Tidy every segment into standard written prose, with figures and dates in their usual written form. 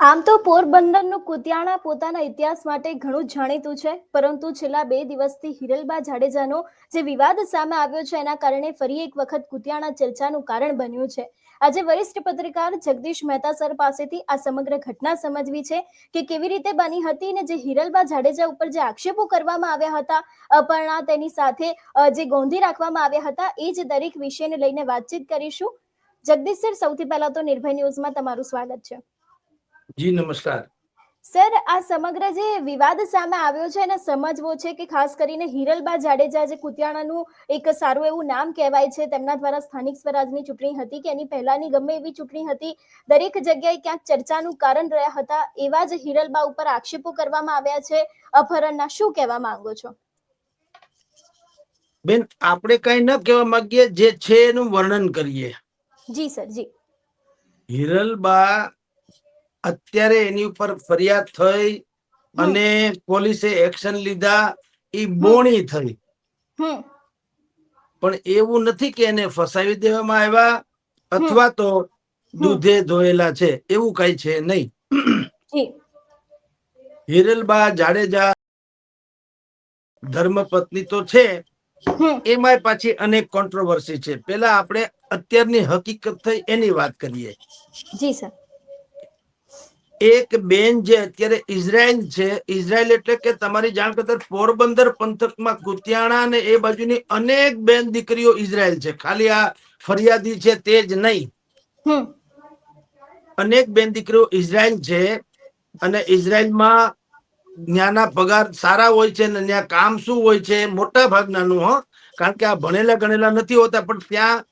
આમ તો પોરબંદરનું કુતિયાણા પોતાના ઇતિહાસ માટે ઘણું જાણીતું છે, પરંતુ છેલ્લા 2 દિવસથી હિરલબા જાડેજાનો જે વિવાદ સામે આવ્યો છે, એના કારણે ફરી એક વખત કુતિયાણા ચર્ચાનું કારણ બન્યું છે. આજે વરિષ્ઠ પત્રકાર જગદીશ મહેતા સર પાસેથી આ સમગ્ર ઘટના સમજવી છે કે કેવી રીતે બની હતી ને જે હિરલબા જાડેજા ઉપર જે આક્ષેપો કરવામાં આવ્યા હતા, અપર્ણા તેની સાથે જે ગોંધી રાખવામાં આવ્યા હતા, એ જ દરેક વિષયને લઈને વાતચીત કરીશું. જગદીશ સર, સૌથી પહેલા તો નિર્ભય ન્યૂઝમાં તમારું સ્વાગત છે. જી નમસ્કાર સર, આ સમગ્ર જે વિવાદ સામે આવ્યો છે એને સમજવો છે કે ખાસ કરીને હિરલબા જાડેજા જે કુતિયાણાનું એક સારું એવું નામ કહેવાય છે, તેમના દ્વારા સ્થાનિક સ્વરાજની ચૂંટણી હતી કે એની પહેલાની ગમે એવી ચૂંટણી હતી, દરેક જગ્યાએ ક્યાંક ચર્ચાનું કારણ રહ્યા હતા. એવા જ હિરલબા ઉપર આક્ષેપો કરવામાં આવ્યા છે અપહરણના. શું કહેવા માંગો છો? બેન, આપણે કઈ ન કહેવા માંગીએ, જે છે એનું વર્ણન કરીએ. જી સર, જી. હિરલબા અત્યારે એની ઉપર ફરિયાદ થઈ અને પોલીસે એક્શન લીધા, એ બોણી થઈ. પણ એવું નથી કે એને ફસાવી દેવામાં આવ્યા અથવા તો દૂધે ધોયેલા છે, એવું કઈ છે નહીં. હિરલબા જાડેજા ધર્મપત્ની તો છે, એમાં પાછી અનેક કોન્ટ્રોવર્સી છે. પેલા આપણે અત્યારની હકીકત થઈ એની વાત કરીએ. જી સર. એક બેન જે અત્યારે ઇઝરાયલ છે, ઇઝરાયલ એટલે કે તમારી જાણ કરતા પોરબંદર પંથકમાં કુતિયાણા અને એ બાજુની અનેક બેન દીકરીઓ ઇઝરાયલ છે. ખાલી આ ફરિયાદી છે તે જ નહીં, અનેક બેન દીકરીઓ ઇઝરાયલ છે. અને ઇઝરાયલમાં ત્યાંના પગાર સારા હોય છે ને ત્યાં કામ શું હોય છે, મોટા ભાગનાનું, કારણ કે આ ભણેલા ગણેલા નથી હોતા, પણ ત્યાં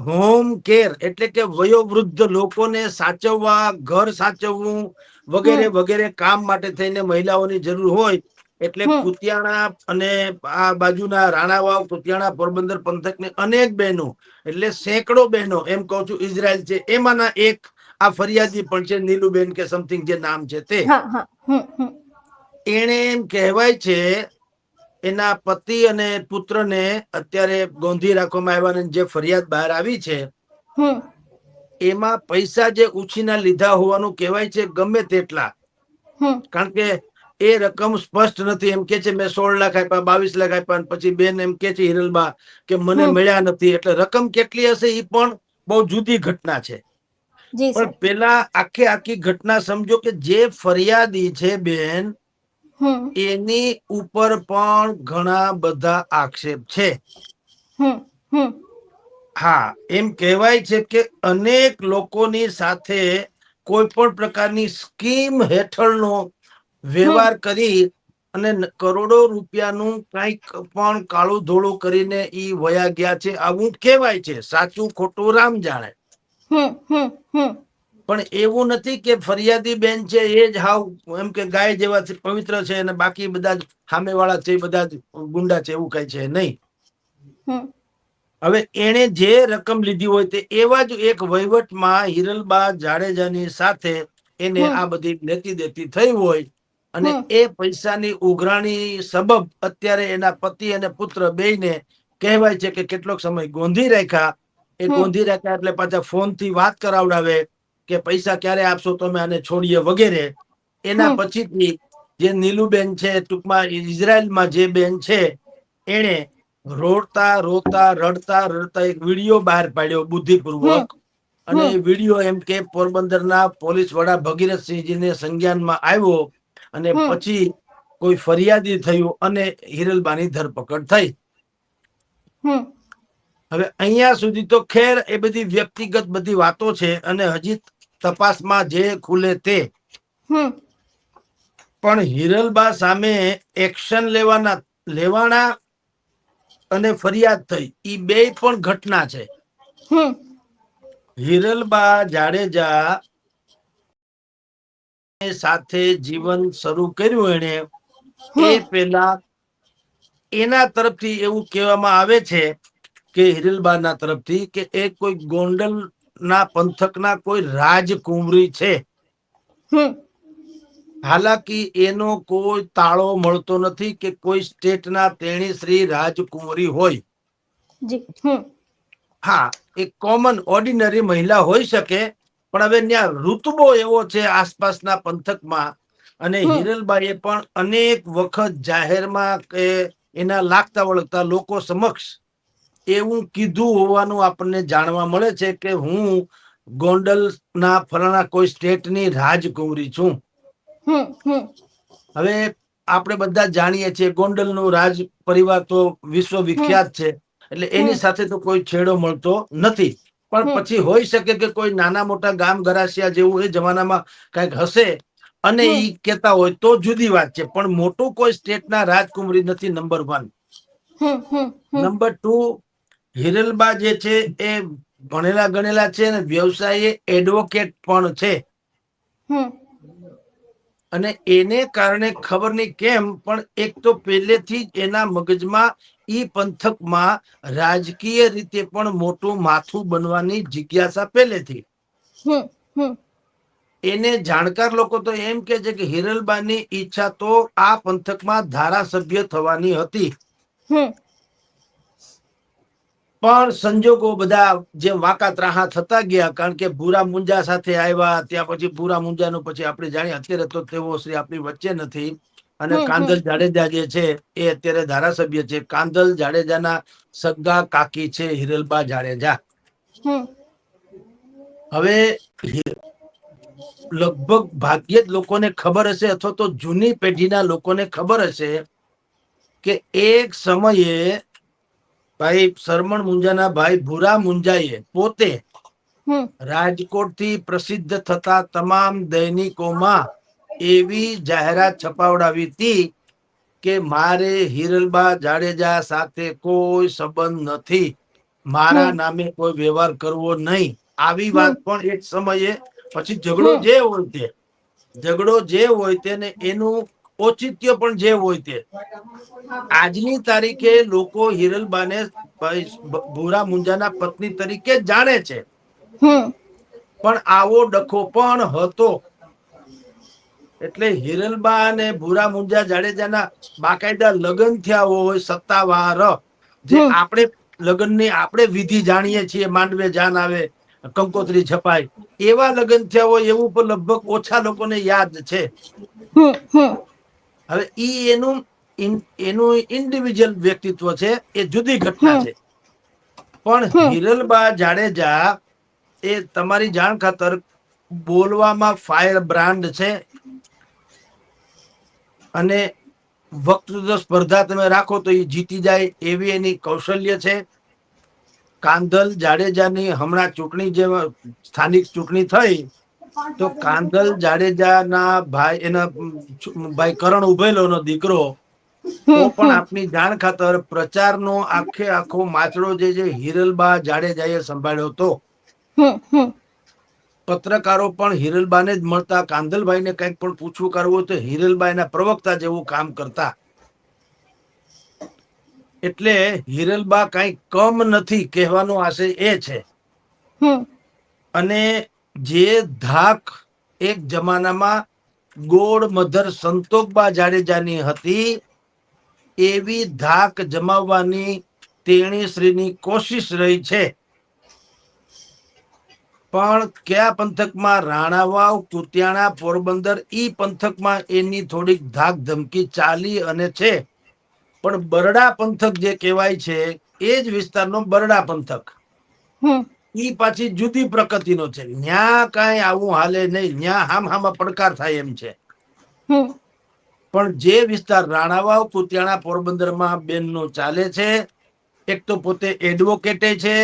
હોમ કેર એટલે કે વયોવૃદ્ધ લોકોને સાચવવા, ઘર સાચવવું વગેરે વગેરે કામ માટે થઈને મહિલાઓની જરૂર હોય. એટલે કુતિયાણા અને આ બાજુના રાણાવાવ, કુતિયાણા, પોરબંદર પંથકની અનેક બહેનો, એટલે સેંકડો બહેનો, એમ કહું છું, ઇઝરાયલ છે. એમાંના એક આ ફરિયાદી પણ છે, નીલુબેન કે સમથિંગ જે નામ છે તે. એને એમ કહેવાય છે એના પતિ અને પુત્રને અત્યારે ગોંધી રાખવામાં આવ્યા. જે ફરિયાદ બહાર આવી છે એમાં પૈસા જે ઉછીના લીધા હોવાનું કહેવાય છે, ગમે તેટલા. કારણ કે એ રકમ સ્પષ્ટ નથી. એમ કે છે મેં 16 લાખ આપ્યા, 22 લાખ આપ્યા. પછી બેન એમ કે છે હિરલબા કે મને મળ્યા નથી. એટલે રકમ કેટલી હશે એ પણ બહુ જુદી ઘટના છે. પણ પેલા આખી ઘટના સમજો કે જે ફરિયાદી છે બેન, એની ઉપર પણ ઘણા બધા આક્ષેપ છે. હા, એમ કહેવાય છે કે અનેક લોકોની સાથે કોઈ પણ પ્રકારની સ્કીમ હેઠળનો વ્યવહાર કરી અને કરોડો રૂપિયાનું કંઈક પણ કાળું ધોળું કરીને ઈ વયા ગયા છે, આવું કહેવાય છે. સાચું ખોટું રામ જાણે. પણ એવું નથી કે ફરિયાદી બેન છે એ જ હાવ એમ કે ગાય જેવા પવિત્ર છે અને બાકી બધા જ સામેવાળા છે બધા જ ગુંડા છે, એવું કઈ છે નહીં. હવે એને જે રકમ લીધી હોય તે એવા જ એક વહીવટમાં હિરલબા જાડેજાની સાથે એને આ બધી લેતી દેતી થઈ હોય અને એ પૈસાની ઉઘરાણી સબબ અત્યારે એના પતિ અને પુત્ર બેયને કહેવાય છે કે કેટલોક સમય ગોંધી રાખ્યા. એ ગોંધી રાખ્યા એટલે પાછા ફોન થી વાત કરાવડાવે કે પૈસા ક્યારે આપશો તો અમે આને છોડીએ વગેરે. એના પછીથી જે નીલુબેન છે, ટૂંકમાં ઇઝરાયલમાં જે બેન છે, એને રોતા રડતા એક વિડીયો બહાર પાડ્યો બુદ્ધિપૂર્વક. અને એ વિડીયો એમ કે પોરબંદરના પોલીસ વડા ભગીરથસિંહજીને સંજ્ઞાનમાં આવ્યો અને પછી કોઈ ફરિયાદી થયું અને હિરલબાની ધરપકડ થઈ. હવે અહીંયા સુધી તો ખેર એ બધી વ્યક્તિગત બધી વાતો છે અને હજી તપાસમાં જે ખુલે તે. પણ હિરલબા સામે એક્શન લેવાના અને ફરિયાદ થઈ, ઈ બે પણ ઘટના છે. હિરલબા જાડેજા સાથે જીવન શરૂ કર્યું એને એ પેલા એના તરફથી એવું કહેવામાં આવે છે કે હિરલબાના તરફથી કે એ કોઈ ગોંડલ ના પંથકના કોઈ રાજકુંવરી છે. હાલાકી એનો કોઈ તાળો મળતો નથી કે કોઈ સ્ટેટના તેણી શ્રી રાજકુંવરી હોય. હા, એક કોમન ઓર્ડિનરી મહિલા હોઈ શકે, પણ હવે ત્યાં ઋતબો એવો છે આસપાસના પંથકમાં, અને હિરલબાઈએ પણ અનેક વખત જાહેરમાં કે એના લાગતા વળગતા લોકો સમક્ષ એવું કીધું હોવાનું આપણને જાણવા મળે છે કે હું ગોંડલના ફલાણા કોઈ સ્ટેટની રાજકુંવરી છું. હવે આપણે બધા જાણીએ છીએ ગોંડલનું રાજ પરિવાર તો વિશ્વ વિખ્યાત છે, એટલે એની સાથે તો કોઈ છેડો મળતો નથી. પણ પછી હોઈ શકે કે કોઈ નાના મોટા ગામ ગરાસિયા જેવું એ જમાનામાં કઈક હશે અને ઈ કેતા હોય તો જુદી વાત છે, પણ મોટું કોઈ સ્ટેટના રાજકુમારી નથી. નંબર 1. નંબર 2, હિરલબા જે છે એ ભણેલા ગણેલા છે અને વ્યવસાય એડવોકેટ પણ છે. અને એને કારણે ખબર નહીં કેમ પણ એક તો પહેલેથી જ એના મગજમાં ઈ પંથકમાં રાજકીય રીતે પણ મોટું માથું બનવાની જિજ્ઞાસા પહેલેથી. એને જાણકાર લોકો તો એમ કે છે કે હિરલબાની ઈચ્છા તો આ પંથકમાં ધારાસભ્ય થવાની હતી, પણ સંજોગો બધા જે વાંકા ત્રાહા થતા ગયા, કારણ કે ભૂરા મુંજા સાથે આવ્યા, ત્યાં પછી ભૂરા મુંજાનું પછી આપણે જાણીએ અત્યારે તો તેઓ શ્રી આપણી વચ્ચે નથી, અને કાંધલ જાડેજા જે છે એ અત્યારે ધારાસભ્ય છે. કાંધલ જાડેજાના સગા કાકી છે હિરલબા જાડેજા. હવે લગભગ ભાગ્યે જ લોકોને ખબર હશે અથવા તો જૂની પેઢીના લોકોને ખબર હશે કે એક સમયે ભાઈ સરમણ મુંજાના ભાઈ ભૂરા મુંજાએ પોતે રાજકોટથી પ્રસિદ્ધ થતા તમામ દૈનિકોમાં એવી જાહેરાત છપાવડાવી હતી કે મારે હિરલબા જાડેજા સાથે કોઈ સંબંધ નથી, મારા નામે કોઈ વ્યવહાર કરવો નહીં. આવી વાત પણ એક સમયે, પછી ઝઘડો જે હોય તે ને એનું ઔચિત્ય પણ જે હોય તે, આજની તારીખે લોકો હિરલબાને ભૂરા મુંજાના પત્ની તરીકે જાણે છે, પણ આવો ડખો પણ હતો. એટલે હિરલબા અને ભૂરા મુંજા જાડેજાના બાકાયદા લગ્ન થયા હોય સત્તાવાર, જે આપણે લગ્નની આપણે વિધિ જાણીએ છીએ, માંડવે જાન આવે, કંકોત્રી છપાય, એવા લગ્ન થયા હોય એવું પણ લગભગ ઓછા લોકોને યાદ છે. હવે ઈ એનું ઇન્ડિવિજ્યુઅલ વ્યક્તિત્વ છે, એ જુદી ઘટના છે. પણ હિરલબા જાડેજા એ તમારી જાણ ખાતર બોલવામાં ફાયર બ્રાન્ડ છે, અને વક્તૃત્વ સ્પર્ધા તમે રાખો તો એ જીતી જાય એવી એની કૌશલ્ય છે. કાંધલ જાડેજાની હમણાં ચૂંટણી જે સ્થાનિક ચૂંટણી થઈ તો કાંધલ જાડેજાના ભાઈ, એના ભાઈ કરણ ઉભેલોનો દીકરો, તો પણ આપની જાણ ખાતર પ્રચારનો આખો માચડો જે છે હિરલબા જાડેજાએ સંભાળ્યો હતો. પત્રકારો પણ હિરલબાને જ મળતા, કાંધલભાઈને કંઈક પણ પૂછવું કરવું તો હિરલબાઈના પ્રવક્તા જેવું કામ કરતા. એટલે હિરલબા કઈ કમ નથી કહેવાનો આશય એ છે. અને જે ધાક એક જમાનામાં ગોળ મધર સંતોકબા જાડેજાની હતી, એવી ધાક જમાવવાની તેણીશ્રીની કોશિશ રહી છે. પણ કયા પંથકમાં? રાણાવાવ, કુતિયાણા, પોરબંદર, ઈ પંથકમાં એની થોડીક ધાક ધમકી ચાલી અને છે. પણ બરડા પંથક જે કહેવાય છે એ જ વિસ્તારનો બરડા પંથક, ઈ પાછી જુદી પ્રકૃતિનો છે. ન્યા કાંઈ આવું હાલે નહીં, ન્યા હામાં પડકાર થાય એમ છે. પણ જે વિસ્તાર રાણાવાવ, કુતિયાણા, પોરબંદરમાં બેનનો ચાલે છે, એક તો પોતે એડવોકેટે છે.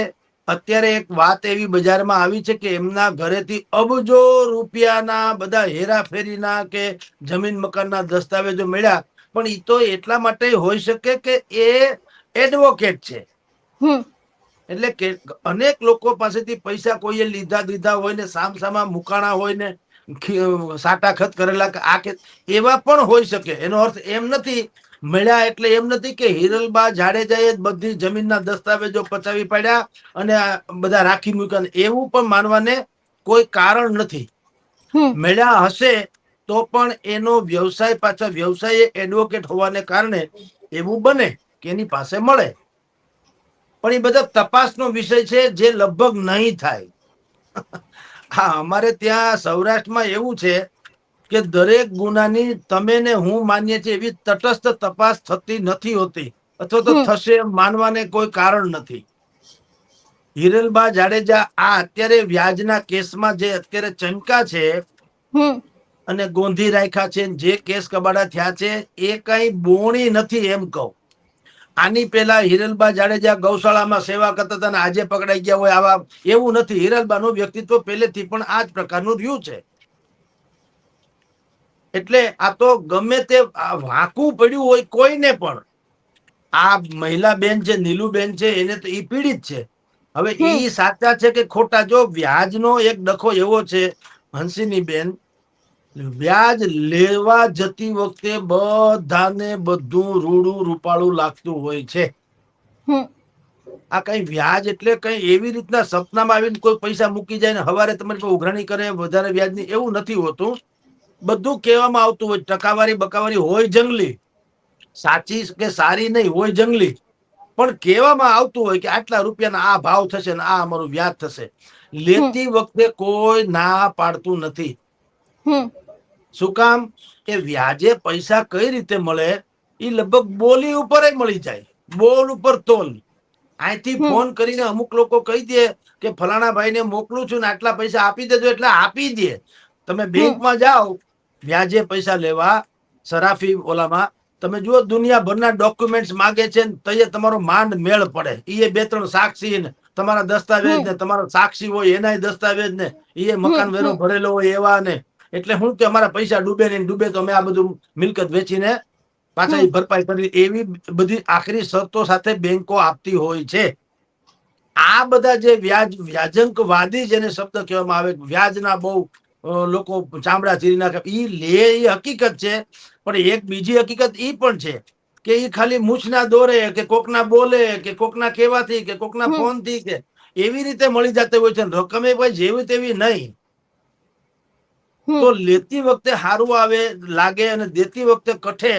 અત્યારે એક વાત એવી બજારમાં આવી છે કે એમના ઘરેથી અબજો રૂપિયાના બધા હેરાફેરીના કે જમીન મકાનના દસ્તાવેજો મળ્યા, પણ એ તો એટલા માટે હોઈ શકે કે એ એડવોકેટ છે. એટલે કે અનેક લોકો પાસેથી પૈસા કોઈએ લીધા હોય ને, સામસામા મુકાણા હોય ને, સાટાખત કરેલા આ કે એવા પણ હોઈ શકે. એનો અર્થ એમ નથી મળ્યા એટલે એમ નથી કે હિરલબા જાડેજાએ બધી જમીનના દસ્તાવેજો પચાવી પાડ્યા અને બધા રાખી મૂક્યા, એવું પણ માનવાને કોઈ કારણ નથી. મળ્યા હશે તો પણ એનો વ્યવસાય, પાછા વ્યવસાય એડવોકેટ હોવાને કારણે એવું બને કે એની પાસે મળે. પણ એ બધા તપાસનો વિષય છે, જે લગભગ નહીં થાય. હા, અમારે ત્યાં સૌરાષ્ટ્રમાં એવું છે કે દરેક ગુનાની તમે ને હું માનીએ છીએ એવી તટસ્થ તપાસ થતી નથી હોતી, અથવા તો હમ થશે એમ માનવાને કોઈ કારણ નથી. હિરલબા જાડેજા આ અત્યારે વ્યાજના કેસમાં જે અત્યારે ચંકા છે હમ અને ગોંધી રાખ્યા છે, જે કેસ કબાડા થયા છે, એ કઈ બોણી નથી એમ કહું. આની પેલા હિરલબા જાડેજા ગૌશાળામાં સેવા કરતા હતા અને આજે પકડાઈ ગયા હોય આવા એવું નથી. હિરલબાનું વ્યક્તિત્વ પહેલેથી પણ આ જ પ્રકારનું રહ્યું છે. એટલે આ તો ગમે તે વાંકું પડ્યું હોય કોઈને પણ, આ મહિલા બેન છે નીલુબેન છે એને તો ઈ પીડિત છે. હવે હમ ઈ સાચા છે કે ખોટા? જો વ્યાજનો એક ડખો એવો છે હંસિની બેન, વ્યાજ લેવા જતી વખતે બધાને બધું રૂડું રૂપાળું લાગતું હોય છે. હમ આ કઈ વ્યાજ એટલે કઈ એવી રીતના સપનામાં આવીને કોઈ પૈસા મૂકી જાય ને હવારે તમારી પાસે ઉઘરાણી કરે વધારે વ્યાજની, એવું નથી હોતું. બધું કહેવામાં આવતું હોય, ટકાવારી બકાવારી હોય જંગલી, સાચી કે સારી નહીં હોય જંગલી, પણ કહેવામાં આવતું હોય કે આટલા રૂપિયાના આ ભાવ થશે ને આ અમારું વ્યાજ થશે. હમ લેતી વખતે કોઈ ના પાડતું નથી. હમ શું કામ? કે વ્યાજે પૈસા કઈ રીતે મળે? એ લગભગ બોલી ઉપર મળી જાય, બોલ ઉપર તોલ. અહીંથી હમ ફોન કરીને અમુક લોકો કહી દે કે ફલાણા ભાઈને મોકલું છું ને આટલા પૈસા આપી દેજો, એટલે આપી દે. તમે હમ બેંકમાં જાઓ વ્યાજે પૈસા લેવા, સરાફી ઓલામાં, તમે જુઓ દુનિયાભરના ડોક્યુમેન્ટ્સ માગે છે ને તૈયે તમારો માંડ મેળ પડે. એ બે ત્રણ સાક્ષી ને તમારા દસ્તાવેજ હમ ને તમારો સાક્ષી હોય એના દસ્તાવેજ ને એ હમ મકાન વેરો હમ ભરેલો હોય એવા ને, એટલે હું કે અમારા પૈસા ડૂબે ને ડૂબે તો અમે આ બધું મિલકત વેચીને પાછા હમ એ ભરપાઈ કરી, એવી બધી આખરી શરતો સાથે બેંકો આપતી હોય છે. આ બધા જે વ્યાજંકવાદી જેને શબ્દ કહેવામાં આવે, વ્યાજના બહુ લોકો ચામડા ચીરી નાખે, ઈ લે એ હકીકત છે. પણ એક બીજી હકીકત ઈ પણ છે કે ઈ ખાલી મૂછના દોરે કે કોકના બોલે કે કોકના કહેવાથી કે કોકના હમ ફોન થી કે એવી રીતે મળી જતી હોય છે. રકમે ભાઈ જેવી તેવી નહીં. તો હમ લેતી વખતે હારું આવે લાગે અને દેતી વખતે કઠે,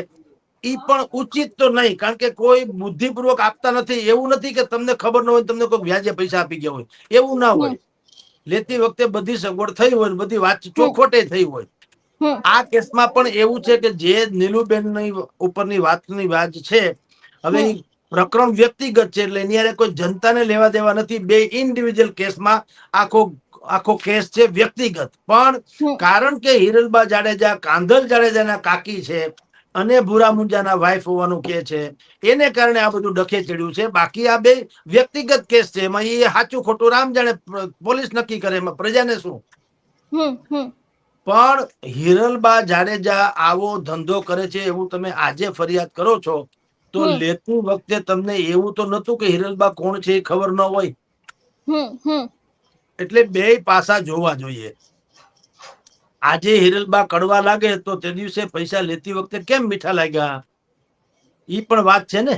ઈ પણ ઉચિત તો નહીં. કારણ કે કોઈ બુદ્ધિપૂર્વક આપતા નથી. એવું નથી કે તમને ખબર ન હોય તમને કોઈ વ્યાજે પૈસા આપી ગયા હોય, એવું ના હમ હોય. લેતી વખતે બધી સગવડ થઈ હોય, બધી વાત હમ ચોખોટે થઈ હોય. હમ આ કેસમાં પણ એવું છે કે જે નીલુબેનની ઉપરની વાતની વાત છે, હવે હમ ઈ પ્રકરણ વ્યક્તિગત છે એટલે એની હારે કોઈ જનતાને લેવા દેવા નથી. બે ઇન્ડિવિજ્યુઅલ કેસમાં આખો કેસ છે વ્યક્તિગત. પણ હમ કારણ કે હિરલબા જાડેજા કાંધલ જાડેજાના કાકી છે અને ભૂરા મુંજાના વાઇફ હોવાનું કે છે, એને કારણે આ બધું ડખે ચડ્યું છે. બાકી આ બે વ્યક્તિગત કેસ છે, એમાં એ સાચું ખોટું રામ જાણે, પોલીસ નક્કી કરે, એમાં પ્રજાને શું. હમ હમ પણ હિરલબા જાડેજા આવો ધંધો કરે છે એવું તમે આજે ફરિયાદ કરો છો, તો હમ લેતી વખતે તમને એવું તો નતું કે હિરલબા કોણ છે એ ખબર ન હોય? હમ હમ એટલે બે પાસા જોવા જોઈએ. આજે હિરલબા કડવા લાગે તો તે દિવસે પૈસા લેતી વખતે કેમ મીઠા લાગ્યા? ઈ પણ વાત છે ને.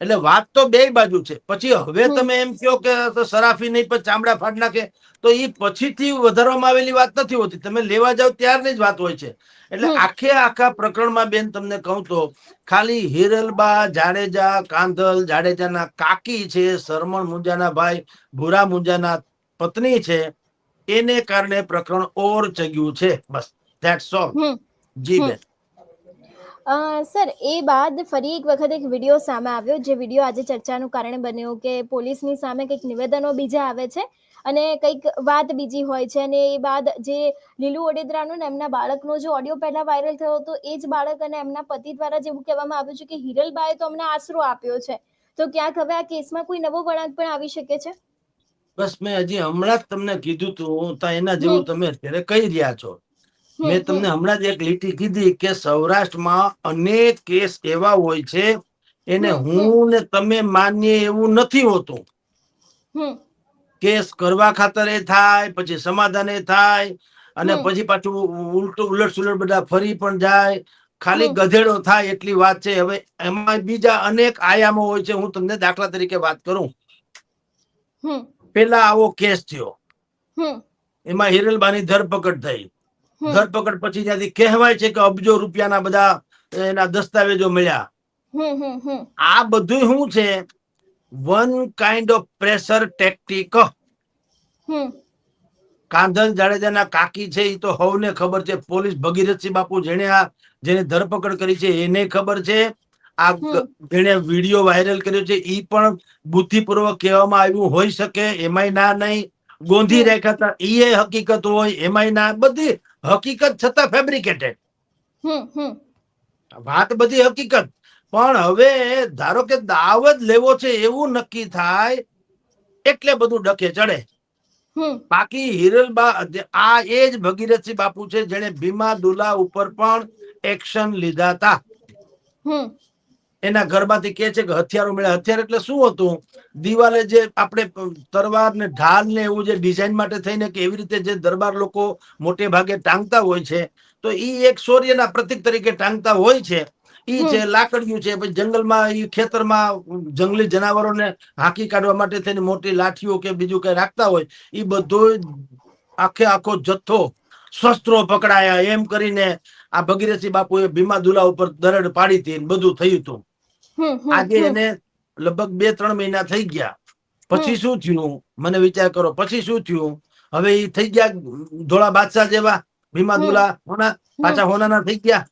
એટલે વાત તો બે બાજુ છે. પછી હવે હમ તમે એમ કહો કે સરાફી નહીં પણ ચામડા ફાડ નાખે, તો એ પછીથી વધારવામાં આવેલી વાત નથી હોતી. તમે લેવા જાવ ત્યારની જ વાત હોય છે. એટલે હમ આખા પ્રકરણમાં બેન તમને કહું તો ખાલી હિરલબા જાડેજા કાંધલ જાડેજાના કાકી છે, સરમણ મુંજાના ભાઈ ભૂરા મુંજાના પત્ની છે, એને કારણે પ્રકરણ ઓર ચગ્યું છે. બસ, ધેટ્સ ઓલ. હમ જી હમ બેન. સર, એ બાદ ફરી એક વખત એક વિડીયો સામે આવ્યો, જે વિડીયો આજે ચર્ચાનું કારણ બન્યો કે પોલીસની સામે કંઈક નિવેદનો બીજા આવે છે અને કંઈક વાત બીજી હોય છે. અને એ બાદ જે લીલુ ઓડેદરાનું ને એમના બાળકનો જે ઓડિયો પહેલા વાયરલ થયો હતો, એ જ બાળક અને એમના પતિ દ્વારા જેવું કહેવામાં આવ્યું છે કે હિરલબાએ તો અમને આશરો આપ્યો છે. તો ક્યાંક હવે આ કેસમાં કોઈ નવો વળાંક પણ આવી શકે છે? બસ, મેં હજી હમણાં જ તમને કીધું તું, એના જેવું હમ તમે અત્યારે કહી રહ્યા છો. હમ મેં હમ તમને હમણાં જ એક લીટી કીધી કે સૌરાષ્ટ્રમાં અનેક કેસ એવા હોય છે, એને હમ હમ હું ને તમે માનીએ એવું નથી હોતું. હમ કેસ કરવા ખાતર એ થાય, પછી સમાધાન એ થાય, અને હમ પછી પાછું ઉલટ સુલટ બધા ફરી પણ જાય. ખાલી હમ ગધેડો થાય એટલી વાત છે. હવે એમાં બીજા અનેક આયામો હોય છે. હું તમને દાખલા તરીકે વાત કરું. હમ પેલા આવો કેસ થયો, હમ એમાં હિરલબાની ધરપકડ થઈ. હમ ધરપકડ પછી ત્યાંથી કહેવાય છે કે અબજો રૂપિયાના બધા એના દસ્તાવેજો મળ્યા. હમ હમ હમ આ બધું શું છે? One kind of pressure tactic. હમ કાંધલ જાડેજાના કાકી છે એ તો હવને ખબર છે. પોલીસ ભગીરથસિંહ બાપુ જેને ધરપકડ કરી છે એને ખબર છે. આ જેને વિડીયો વાયરલ કર્યો છે એ પણ બુદ્ધિપૂર્વક કહેવામાં આવ્યું હોઈ શકે, એમાંય ના નહીં. ગોંધી રેખા હતા એ હકીકત હોય, એમાંય ના. બધી હકીકત છતાં ફેબ્રિકેટેડ વાત, બધી હકીકત. પણ હવે ધારો કે દાવ જ લેવો છે એવું નક્કી થાય એટલે બધું ડકે ચડે. બાકી હિરલબા આ એ જ ભગીરથસિંહ બાપુ છે જેને ભીમા દુલા ઉપર પણ એક્શન લીધા હતા. એના ઘરમાંથી કે છે કે હથિયારો મળ્યા. હથિયાર એટલે શું હતું? દિવાલે જે આપણે તરવાર ને ઢાલ ને એવું જે ડિઝાઇન માટે થઈને કે એવી રીતે જે દરબાર લોકો મોટે ભાગે ટાંગતા હોય છે, તો ઈ એક શૌર્યના પ્રતીક તરીકે ટાંગતા હોય છે. ઈ છે લાકડિયું છે. પછી જંગલમાં ઈ ખેતરમાં જંગલી જનાવરોને હાંકી કાઢવા માટે થઈને મોટી લાઠીઓ કે બીજું કઈ રાખતા હોય. ઈ બધો આખો જથ્થો શસ્ત્રો પકડાયા એમ કરીને આ ભગીરથસિંહ બાપુએ ભીમા દુલા ઉપર દરડ પાડી હતી. બધું થયું હતું. આજે એને લગભગ 2-3 મહિના થઈ ગયા. પછી શું થયું? મને વિચાર કરો, પછી શું થયું? હવે એ થઈ ગયા ધોળા બાદશાહ જેવા. ભીમા દુલા હોના પાછા હોનાના થઈ ગયા.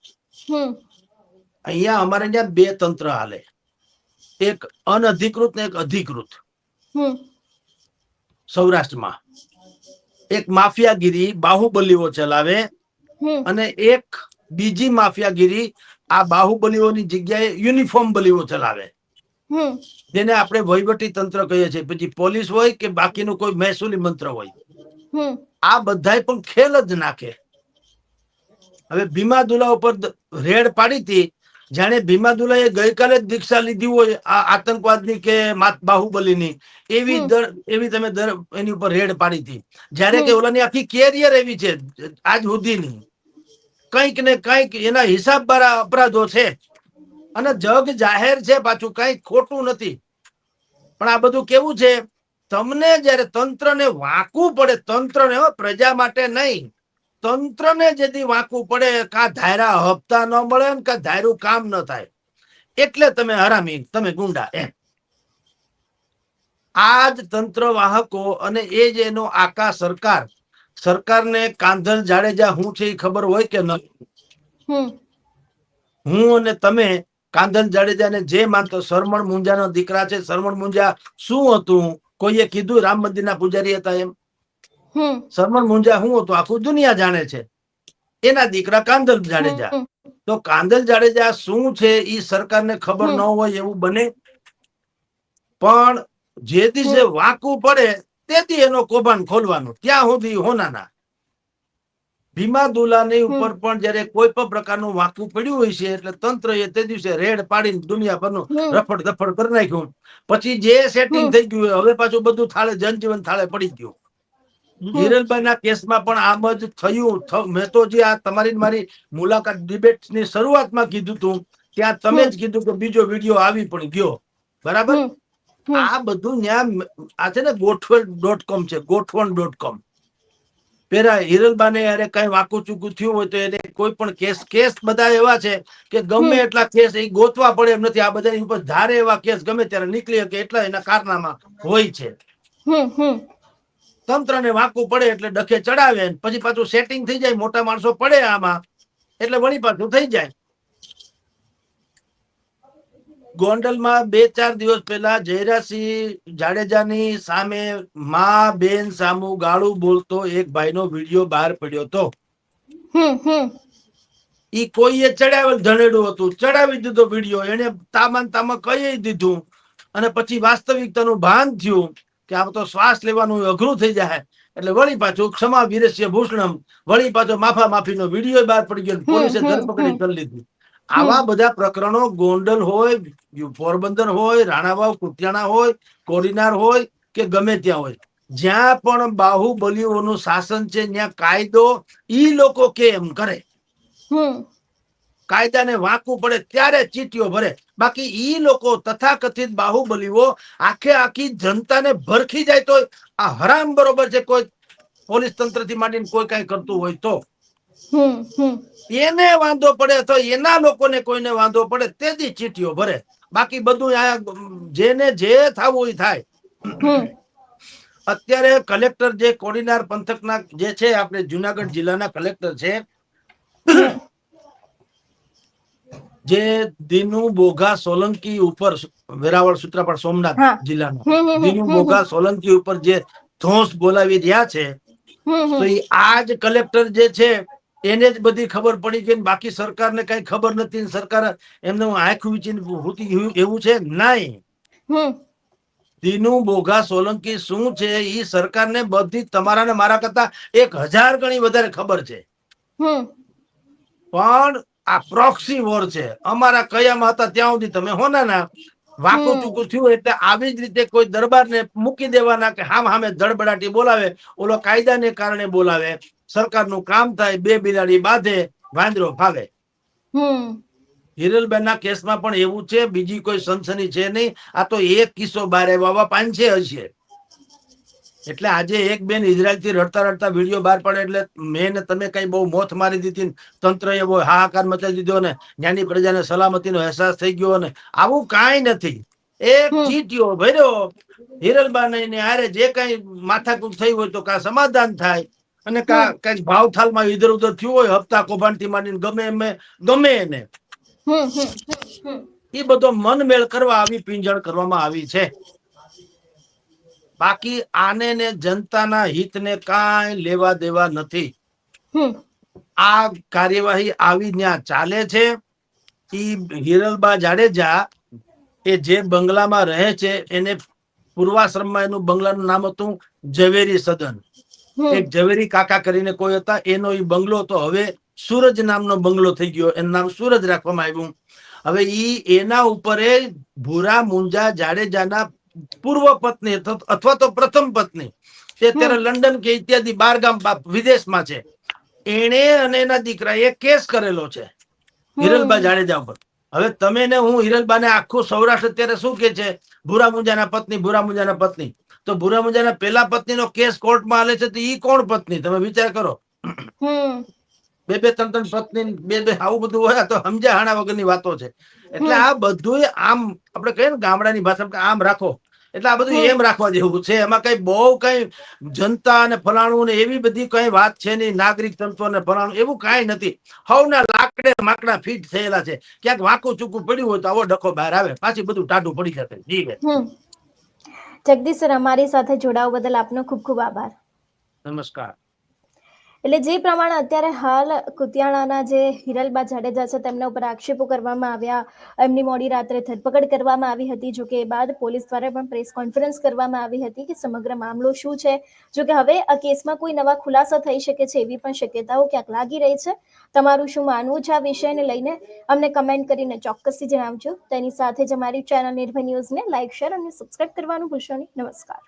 અહીંયા અમારે ત્યાં 2 તંત્ર હાલે, એક અનધિકૃત ને એક અધિકૃત. સૌરાષ્ટ્રમાં એક માફિયાગીરી બાહુબલીઓ ચલાવે અને એક બીજી માફિયાગીરી આ બાહુબલીઓની જગ્યાએ યુનિફોર્મ બલીઓ ચલાવે, જેને આપણે વહીવટી તંત્ર કહીએ છીએ. પછી પોલીસ હોય કે બાકીનું કોઈ મહેસૂલી મંત્ર હોય, આ બધાય પણ ખેલ જ નાખે. હવે ભીમા દુલા ઉપર રેડ પાડી હતી. જાણે ભીમા દુલાએ ગઈકાલે જ દીક્ષા લીધી હોય આ આતંકવાદની કે બાહુબલીની, એવી તમે એની ઉપર રેડ પાડી હતી. જયારે કે ઓલાની આખી કેરિયર એવી છે આજ સુધીની, કંઈક ને કંઈક એના હિસાબ બારા અપરાધો છે અને જગ જાહેર છે. પાછું કઈ ખોટું નથી. પણ આ બધું કેવું છે? તમને જયારે તંત્રને વાંકવું પડે, તંત્રને, પ્રજા માટે નહીં, તંત્રને જેથી વાંકવું પડે, કા ધાયરા હપ્તા ન મળે ને કા ધાયરું કામ ન થાય, એટલે તમે હરામી, તમે ગુંડા એમ. આ જ તંત્ર વાહકો અને એ જ એનો આકા સરકારને કાંધલ જાડેજા હું છે એ ખબર હોય કે ન? હું અને તમે કાંધલ જાડેજાને જે માનતો, શરમણ મુંજાનો દીકરા છે. શરમણ મુંજા શું હતું? કોઈએ કીધું રામ મંદિરના પૂજારી હતા એમ? શરમણ મુંજા શું હતું આખું દુનિયા જાણે છે. એના દીકરા કાંધલ જાડેજા. તો કાંધલ જાડેજા શું છે એ સરકારને ખબર ન હોય એવું બને? પણ જે દિવસે વાંકવું પડે તેથી એનો કૌભાંડ ખોલવાનું, ત્યાં સુધી હોનાના. ભીમા દુલાની ઉપર પણ જયારે કોઈ પણ પ્રકારનું વાંકવું પડ્યું હોય છે એટલે તંત્ર એ તે દિવસે રેડ પાડીને દુનિયાભરનું રફડ દફડ કરી નાખ્યું. પછી જે સેટિંગ થઈ ગયું હવે પાછું બધું થાળે, જનજીવન થાળે પડી ગયું. હિરલબાઈના કેસમાં પણ આમ જ થયું. મેં તો જે આ તમારી મારી મુલાકાત ડિબેટની શરૂઆતમાં કીધું હતું, ત્યાં તમે જ કીધું કે બીજો વિડીયો આવી પણ ગયો. બરાબર? આ બધું ત્યાં આ છે ને ગોઠવણ.com છે, ગોઠવણ.com. પેલા હિરલબાને યારે કઈ વાંકું ચૂકું થયું હોય તો એને કોઈ પણ કેસ બધા એવા છે કે ગમે એટલા કેસ એ ગોતવા પડે એમ નથી. આ બધા ઉપર ધારે એવા કેસ ગમે ત્યારે નીકળી શકે એટલા એના કારનામા હોય છે. તંત્રને વાંકવું પડે એટલે ડખે ચડાવે, પછી પાછું સેટિંગ થઈ જાય. મોટા માણસો પડે આમાં એટલે વળી પાછું થઈ જાય. ગોંડલમાં 2-4 દિવસ પહેલા જયરાસિંહ જાડેજાની સામે માં બેન સામુ ગાળું બોલતો એક ભાઈનો વિડીયો બહાર પડ્યો હતો. ઈ કોઈએ ચડાવેલ ધનેડું હતું, ચડાવી દીધો વિડીયો. એને તામાં કહી દીધું અને પછી વાસ્તવિકતાનું ભાન થયું કે આ તો શ્વાસ લેવાનું અઘરું થઈ જાય એટલે વળી પાછું ક્ષમા વિરસ્ય ભૂષણમ, વળી પાછો માફીનો વિડીયો બહાર પડી ગયો. પોલીસે ધરપકડી કરી લીધી. આવા બધા પ્રકરણો ગોંડલ હોય, પોરબંદર હોય, રાણાવાવ, કુતિયાણા હોય, કોડીનાર હોય કે ગમે ત્યાં હોય, જ્યાં પણ બાહુબલીઓનું શાસન છે ત્યાં કાયદો ઈ લોકો કેમ કરે, કાયદાને વાંકવું પડે ત્યારે ચીટીઓ ભરે. બાકી ઈ લોકો તથાકથિત બાહુબલીઓ આખી જનતાને ભરખી જાય તો આ હરામ બરોબર છે. કોઈ પોલીસ તંત્ર થી માંડીને કોઈ કઈ કરતું હોય તો એને વાંધો પડે અથવા એના લોકોને કોઈને વાંધો પડે તેથી ચીટીઓ ભરે. બાકી બધું જેને જે થવું એ થાય. અત્યારે કલેક્ટર જે કોડીનાર પંથકના જે છે આપણે જુનાગઢ જિલ્લાના કલેક્ટર છે જે દિનુ બોઘા સોલંકી ઉપર વેરાવળ સૂત્રાપાડ સોમનાથ હા જિલ્લાના દિનુ બોઘા સોલંકી ઉપર જે ધોંસ બોલાવી રહ્યા છે તો એ આ જ કલેક્ટર જે છે એને જ બધી ખબર પડી ગઈ બાકી સરકારને કઈ ખબર નથી સરકાર એમને આંખ વીંચીને એવું છે નહીં. દિનુ બોઘા સોલંકી શું છે એ સરકારને બધી તમારા ને મારા કરતા 1000 ગણી વધારે ખબર છે પણ આ પ્રોક્સી વોર છે. અમારા કયામાં હતા ત્યાં સુધી તમે હોના વાકું ચૂકું થયું એટલે આવી જ રીતે કોઈ દરબારને મૂકી દેવાના કે હામે ધડબડાટી બોલાવે, ઓલો કાયદાને કારણે બોલાવે, સરકારનું કામ થાય, બે બિલાડી બાંધે, વાંદરો ભાગે. હિરલબેનના કેસમાં પણ એવું છે, બીજી કોઈ સનસની છે નહીં. આ તો એક કિસ્સો બારે વાવા 5-6 હશે. એટલે આજે એક બેન ઇઝરાયલ થી રડતા રડતા વિડીયો બહાર પડે એટલે મેં ને તમે કઈ બહુ મોથ મારી દીધી, તંત્ર એવો હાહાકાર મચાવી દીધો ને જ્ઞાની પ્રજાને સલામતીનો અહેસાસ થઈ ગયો ને આવું કાંઈ નથી. એક ચીટીઓ ભર્યો હિરલબા ને હારે જે કઈ માથાકૂટ થઈ હોય તો કા સમાધાન થાય અને કા કઈક ભાવથાલમાં ઇધર ઉધર થયું હોય હપ્તા કૌભાંડથી માંડીને ગમે એને એ બધો મનમેળ કરવા આવી પીંજણ કરવામાં આવી છે. બાકી આને ને જનતાના હિતને કાંઈ લેવા દેવા નથી. આ કાર્યવાહી આવી ત્યાં ચાલે છે. હિરલબા જાડેજા એ જે બંગલામાં રહે છે એને પૂર્વાશ્રમમાં એનું બંગલાનું નામ હતું ઝવેરી સદન. એક ઝવેરી કાકા કરીને કોઈ હતા, એનો એ બંગલો હતો. હવે સૂરજ નામનો બંગલો થઈ ગયો, એનું નામ સૂરજ રાખવામાં આવ્યું. હવે એના ઉપર ભૂરા મુંજા જાડેજાના પૂર્વ પત્ની અથવા તો પ્રથમ પત્ની તે અત્યારે લંડન કે ઇત્યાદિ 12 ગામ વિદેશમાં છે, એને અને એના દીકરાએ કેસ કરેલો છે હિરલબા જાડેજા ઉપર. હવે તમે ને હું હિરલબાને આખું સૌરાષ્ટ્ર અત્યારે શું કે છે ભૂરા મુંજાના પત્ની, ભૂરા મુંજાના પત્ની. તો ભૂરા મુંજાના પેલા પત્નીનો કેસ કોર્ટમાં હાલે છે તો ઈ કોણ પત્ની? તમે વિચાર કરો. બે ત્રણ પત્ની બે આવું બધું હોય તો સમજ્યા હાણા વગરની વાતો છે. એટલે આ બધું આમ આપણે કહીએ ને ગામડાની ભાષામાં આમ રાખો એટલે આ બધું એમ રાખવા જેવું છે. એમાં કઈ બહુ કઈ જનતા અને ફલાણું ને એવી બધી કઈ વાત છે નહીં, નાગરિક તંત્ર ને ફલાણું એવું કઈ નથી. હવના લાકડે માકડા ફીટ થયેલા છે. ક્યાંક વાંકું ચૂકું પડ્યું હોય તો આવો ડખો બહાર આવે, પાછી બધું ટાઢું પડી જશે. જી જગદીશ સર, અમારી સાથે જોડાવા બદલ આપનો ખૂબ ખૂબ આભાર. નમસ્કાર. એટલે જે પ્રમાણે અત્યારે હાલ કુતિયાણાના જે હિરલબા જાડેજા છે તેમના ઉપર આક્ષેપો કરવામાં આવ્યા, એમની મોડી રાત્રે ધરપકડ કરવામાં આવી હતી. જોકે એ બાદ પોલીસ દ્વારા પણ પ્રેસ કોન્ફરન્સ કરવામાં આવી હતી કે સમગ્ર મામલો શું છે. જોકે હવે આ કેસમાં કોઈ નવા ખુલાસા થઈ શકે છે એવી પણ શક્યતાઓ ક્યાંક લાગી રહી છે. તમારું શું માનવું છે આ વિષયને લઈને અમને કમેન્ટ કરીને ચોક્કસથી જણાવજો. તેની સાથે જ અમારી ચેનલ નિર્ભય ન્યૂઝને લાઇક, શેર અને સબસ્ક્રાઇબ કરવાનું ભૂલશો નહીં. નમસ્કાર.